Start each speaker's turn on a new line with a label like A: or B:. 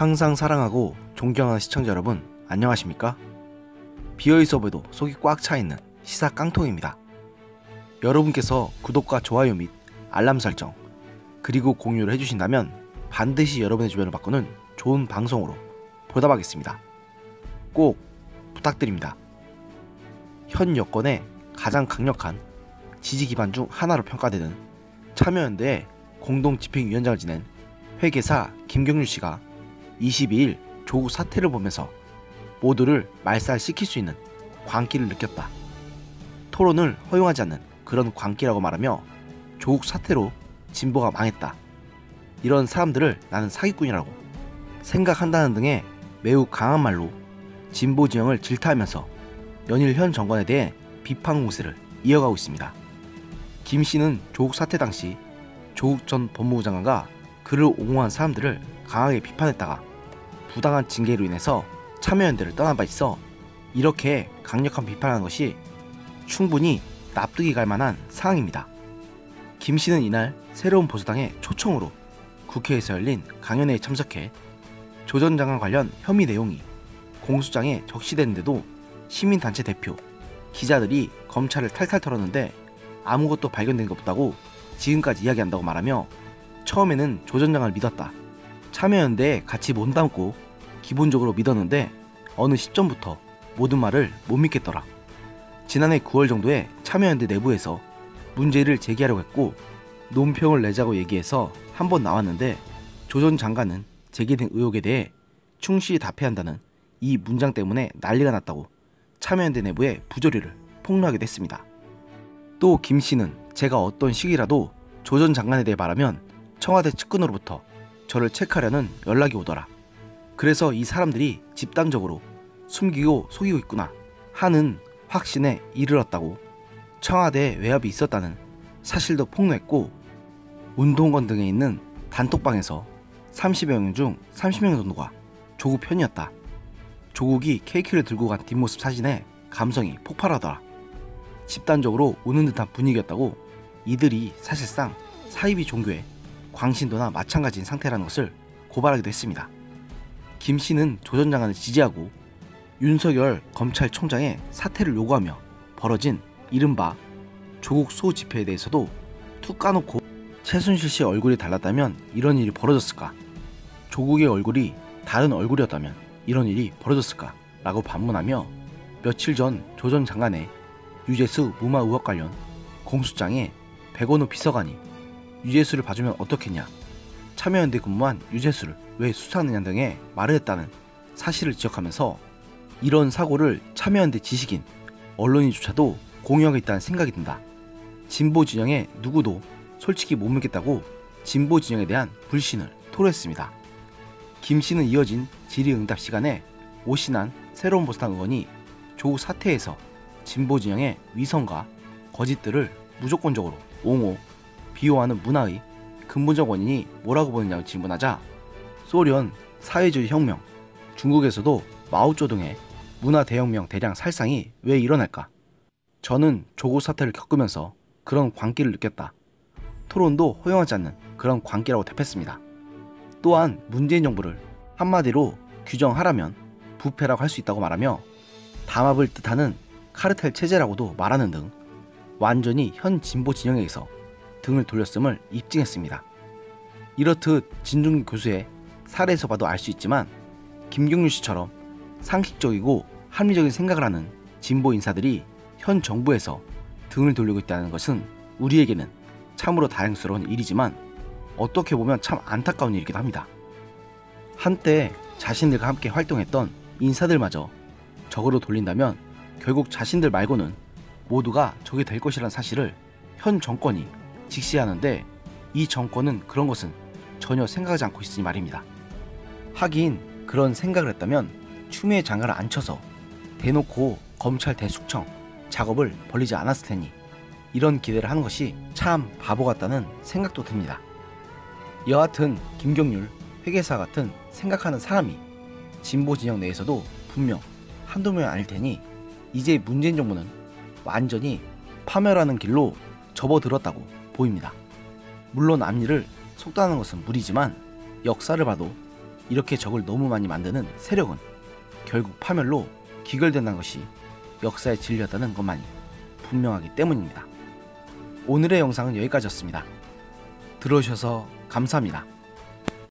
A: 항상 사랑하고 존경하는 시청자 여러분, 안녕하십니까? 비어있어보여도 속이 꽉 차있는 시사 깡통입니다. 여러분께서 구독과 좋아요 및 알람 설정 그리고 공유를 해주신다면 반드시 여러분의 주변을 바꾸는 좋은 방송으로 보답하겠습니다. 꼭 부탁드립니다. 현 여권의 가장 강력한 지지 기반 중 하나로 평가되는 참여연대의 공동집행위원장을 지낸 회계사 김경률 씨가 22일 조국 사태를 보면서 모두를 말살시킬 수 있는 광기를 느꼈다. 토론을 허용하지 않는 그런 광기라고 말하며 조국 사태로 진보가 망했다. 이런 사람들을 나는 사기꾼이라고 생각한다는 등의 매우 강한 말로 진보 진영을 질타하면서 연일 현 정권에 대해 비판 공세를 이어가고 있습니다. 김 씨는 조국 사태 당시 조국 전 법무부 장관과 그를 옹호한 사람들을 강하게 비판했다가 부당한 징계로 인해서 참여연대를 떠난 바 있어 이렇게 강력한 비판하는 것이 충분히 납득이 갈 만한 상황입니다. 김 씨는 이날 새로운 보수당의 초청으로 국회에서 열린 강연회에 참석해 조 전 장관 관련 혐의 내용이 공소장에 적시됐는데도 시민단체 대표, 기자들이 검찰을 탈탈 털었는데 아무것도 발견된 것 없다고 지금까지 이야기한다고 말하며 처음에는 조 전 장관을 믿었다. 참여연대에 같이 몸담고 기본적으로 믿었는데 어느 시점부터 모든 말을 못 믿겠더라. 지난해 9월 정도에 참여연대 내부에서 문제를 제기하려고 했고 논평을 내자고 얘기해서 한번 나왔는데 조 전 장관은 제기된 의혹에 대해 충실히 답해야 한다는 이 문장 때문에 난리가 났다고 참여연대 내부의 부조리를 폭로하기도 했습니다. 또 김 씨는 제가 어떤 시기라도 조 전 장관에 대해 말하면 청와대 측근으로부터 저를 체크하려는 연락이 오더라. 그래서 이 사람들이 집단적으로 숨기고 속이고 있구나 하는 확신에 이르렀다고 청와대에 외압이 있었다는 사실도 폭로했고 운동권 등에 있는 단톡방에서 30여 명 중 30명 정도가 조국 편이었다. 조국이 케이크를 들고 간 뒷모습 사진에 감성이 폭발하더라. 집단적으로 우는 듯한 분위기였다고 이들이 사실상 사이비 종교의 광신도나 마찬가지인 상태라는 것을 고발하기도 했습니다. 김 씨는 조 전 장관을 지지하고 윤석열 검찰총장의 사퇴를 요구하며 벌어진 이른바 조국 수호 집회에 대해서도 툭 까놓고 최순실 씨 얼굴이 달랐다면 이런 일이 벌어졌을까? 조국의 얼굴이 다른 얼굴이었다면 이런 일이 벌어졌을까? 라고 반문하며 며칠 전 조 전 장관의 유재수 무마 의혹 관련 공소장에 백원호 비서관이 유재수를 봐주면 어떻겠냐, 참여연대 근무한 유재수를 왜 수사하느냐 등의 말을 했다는 사실을 지적하면서 이런 사고를 참여연대 지식인, 언론인조차도 공유하고 있다는 생각이 든다. 진보 진영의 누구도 솔직히 못 믿겠다고 진보 진영에 대한 불신을 토로했습니다. 김 씨는 이어진 질의응답 시간에 오신환 새로운 보수당 의원이 조국 사태에서 진보 진영의 위선과 거짓들을 무조건적으로 옹호, 비호하는 문화의 근본적 원인이 뭐라고 보느냐고 질문하자 소련 사회주의 혁명, 중국에서도 마오쩌둥의 문화 대혁명 대량 살상이 왜 일어날까? 저는 조국 사태를 겪으면서 그런 광기를 느꼈다. 토론도 허용하지 않는 그런 광기라고 답했습니다. 또한 문재인 정부를 한마디로 규정하라면 부패라고 할 수 있다고 말하며 담합을 뜻하는 카르텔 체제라고도 말하는 등 완전히 현 진보 진영에게서 등을 돌렸음을 입증했습니다. 이렇듯 진중규 교수의 사례에서 봐도 알 수 있지만 김경률 씨처럼 상식적이고 합리적인 생각을 하는 진보 인사들이 현 정부에서 등을 돌리고 있다는 것은 우리에게는 참으로 다행스러운 일이지만 어떻게 보면 참 안타까운 일이기도 합니다. 한때 자신들과 함께 활동했던 인사들마저 적으로 돌린다면 결국 자신들 말고는 모두가 적이 될 것이라는 사실을 현 정권이 직시하는데 이 정권은 그런 것은 전혀 생각하지 않고 있으니 말입니다. 하긴 그런 생각을 했다면 추미애 장관을 앉혀서 대놓고 검찰 대숙청 작업을 벌리지 않았을 테니 이런 기대를 하는 것이 참 바보 같다는 생각도 듭니다. 여하튼 김경률 회계사 같은 생각하는 사람이 진보 진영 내에서도 분명 한두 명이 아닐 테니 이제 문재인 정부는 완전히 파멸하는 길로 접어들었다고 보입니다. 물론 앞일을 속단하는 것은 무리지만 역사를 봐도 이렇게 적을 너무 많이 만드는 세력은 결국 파멸로 귀결된다는 것이 역사의 진리였다는 것만이 분명하기 때문입니다. 오늘의 영상은 여기까지였습니다. 들어주셔서 감사합니다.